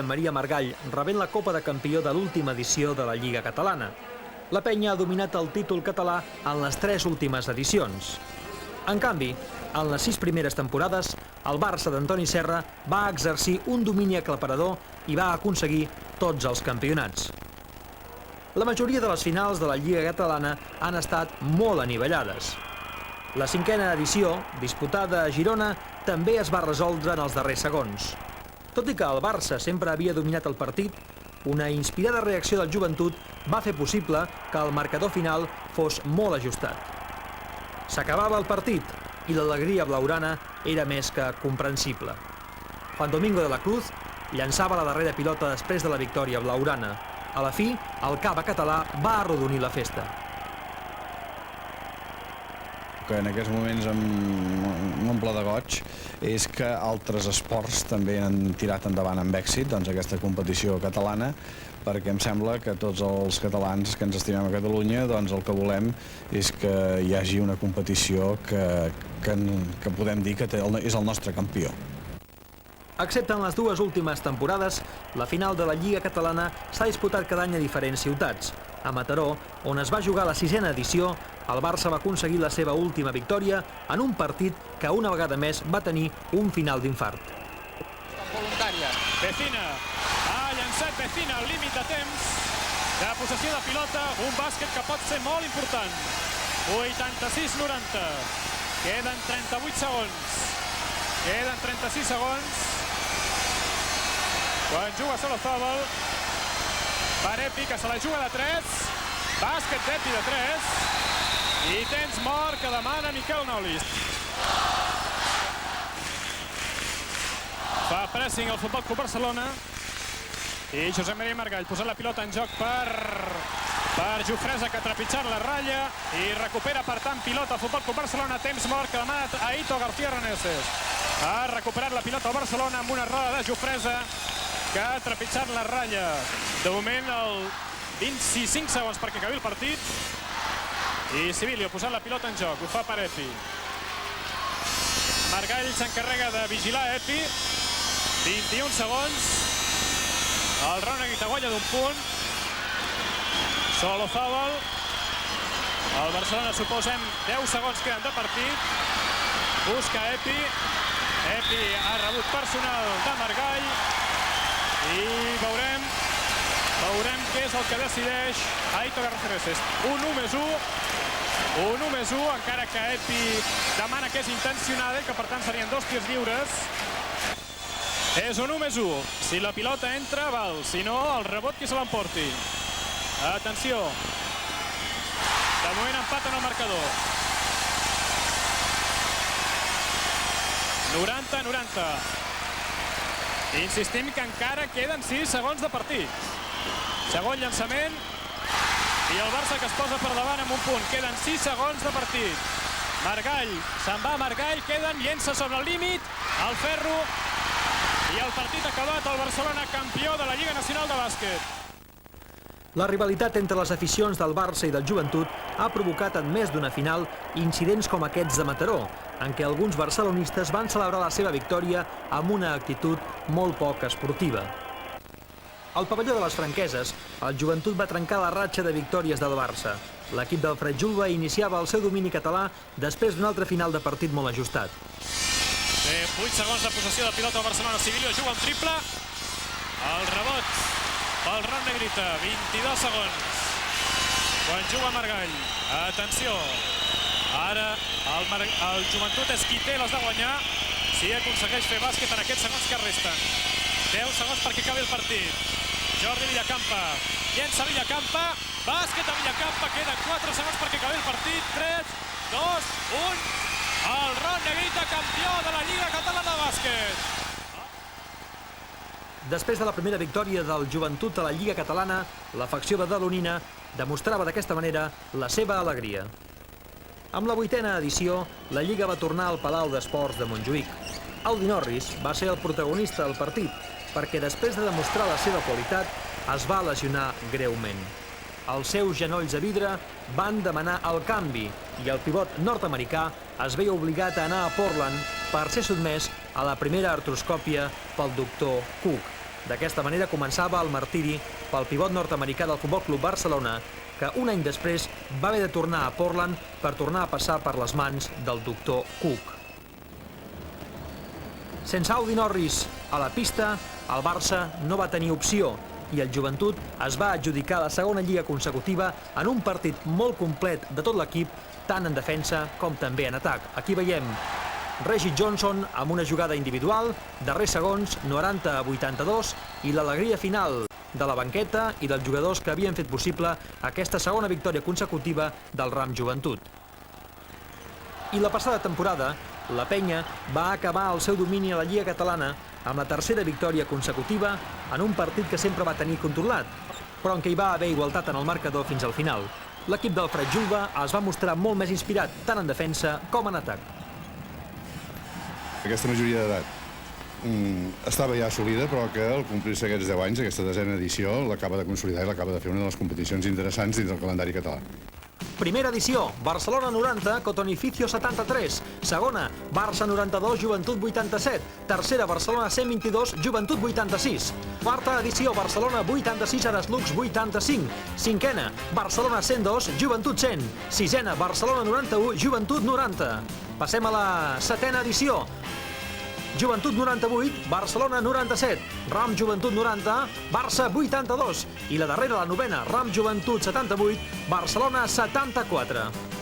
Maria Margall rebent la Copa de Campió de l'última edició de la Lliga Catalana. La penya ha dominat el títol català en les 3 últimes edicions. En canvi, en les 6 primeres temporades, el Barça d'Antoni Serra va exercir un domini aclaparador i va aconseguir tots els campionats. La majoria de les finals de la Lliga Catalana han estat molt anivellades. La 5a edició, disputada a Girona, també es va resoldre en els darrers segons. Tot i que el Barça sempre havia dominat el partit, una inspirada reacció del Joventut va fer possible que el marcador final fos molt ajustat. S'acabava el partit i l'alegria blaurana era més que comprensible. Juan Domingo de la Cruz llançava la darrera pilota després de la victòria blaurana. A la fi, el cava català va arrodonir la festa. Que en aquests moments m'omple de goig és que altres esports també han tirat endavant amb èxit aquesta competició catalana, perquè em sembla que tots els catalans que ens estimem a Catalunya el que volem és que hi hagi una competició que podem dir que és el nostre campió. Excepte en les 2 últimes temporades, la final de la Lliga Catalana s'ha disputat cada any a diferents ciutats. A Mataró, on es va jugar la 6a edició, el Barça va aconseguir la seva última victòria en un partit que una vegada més va tenir un final d'infart. Voluntària. Vecina. Ha llançat Vecina al límit de temps de possessió de pilota, un bàsquet que pot ser molt important. 86-90. Queden 38 segons. Queden 36 segons. Quan juga Solozábal, per Epi, que se la juga de 3. Bàsquet d'Epi de 3. I temps mort que demana Miquel Nolis. Fa pressing el Futbol Club Barcelona. I Josep Maria Margall posant la pilota en joc per Jofresa, que ha trepitjat la ratlla. I recupera, per tant, pilota al Futbol Club Barcelona. Temps mort que demana Aito García Reneses. Ha recuperat la pilota al Barcelona amb una roda de Jofresa, que ha trepitjat la ratlla. De moment, 25 segons perquè acabi el partit. I Sibilio posant la pilota en joc. Ho fa per Epi. Margall s'encarrega de vigilar Epi. 21 segons. El Raúl Guitagolla d'un punt. Solozábal. El Barcelona, suposem, 10 segons queden de partit. Busca Epi. Epi ha rebut personal de Margall. I veurem què és el que decideix Aito García Reneses. Un 1+1, encara que Epi demana que és intencionada i que per tant serien 2 tirs lliures. És un 1+1. Si la pilota entra, val. Si no, el rebot qui se l'emporti. Atenció. De moment empaten el marcador. 90-90. Insistim que encara queden 6 segons de partit. Segon llançament. I el Barça que es posa per davant amb un punt. Queden 6 segons de partit. Margall. Se'n va Margall. Queden, llença sobre el límit. El ferro. I el partit acabat. El Barcelona campió de la Lliga Nacional de Bàsquet. La rivalitat entre les aficions del Barça i del Joventut ha provocat en més d'una final incidents com aquests de Mataró, en què alguns barcelonistes van celebrar la seva victòria amb una actitud molt poc esportiva. Al pavelló de les Franqueses, el Joventut va trencar la ratxa de victòries del Barça. L'equip d'Alfred Julba iniciava el seu domini català després d'un altre final de partit molt ajustat. 8 segons de possessió de pilota al Barcelona. Sibilio juga un triple. El rebot pel Ron Negrita. 22 segons. Quan juga Margall. Atenció. Ara el Joventut és qui té les de guanyar si aconsegueix fer bàsquet en aquests segons que resten. 10 segons perquè acabi el partit. Jordi Villacampa. Llença Villacampa. Bàsquet a Villacampa. Queden 4 segons perquè acabi el partit. 3, 2, 1. El Ron Negrita, campió de la Lliga Catalana de Bàsquet. Després de la primera victòria del Joventut a la Lliga Catalana, la facció de Dalonina demostrava d'aquesta manera la seva alegria. Amb la 8a edició, la Lliga va tornar al Palau d'Esports de Montjuïc. Audi Norris va ser el protagonista del partit, perquè després de demostrar la seva qualitat, es va lesionar greument. Els seus genolls de vidre van demanar el canvi i el pivot nord-americà es veia obligat a anar a Portland per ser sotmès a la primera artroscòpia pel doctor Cook. D'aquesta manera començava el martiri pel pivot nord-americà del Futbol Club Barcelona, que un any després va haver de tornar a Portland per tornar a passar per les mans del doctor Cook. Sense Audi Norris a la pista, el Barça no va tenir opció i el Joventut es va adjudicar la segona lliga consecutiva en un partit molt complet de tot l'equip, tant en defensa com també en atac. Aquí veiem Reggie Johnson amb una jugada individual, darrers segons, 90 a 82, i l'alegria final de la banqueta i dels jugadors que havien fet possible aquesta segona victòria consecutiva del Ram Joventut. I la passada temporada, la penya va acabar el seu domini a la Lliga Catalana amb la tercera victòria consecutiva en un partit que sempre va tenir controlat, però en què hi va haver igualtat en el marcador fins al final. L'equip d'Alfred Julba es va mostrar molt més inspirat, tant en defensa com en atac. Aquesta majoria d'edat estava ja assolida, però que al complir-se aquests 10 anys, aquesta desena edició, l'acaba de consolidar i l'acaba de fer una de les competicions interessants dins del calendari català. Primera edició, Barcelona 90, Cotonificio 73. Segona, Barça 92, Joventut 87. Tercera, Barcelona 122, Joventut 86. Quarta edició, Barcelona 86, Araslux 85. Cinquena, Barcelona 102, Joventut 100. Sisena, Barcelona 91, Joventut 90. Passem a la setena edició. Joventut 98, Barcelona 97, Ram Joventut 90, Barça 82 i la darrera, la novena, Ram Joventut 78, Barcelona 74.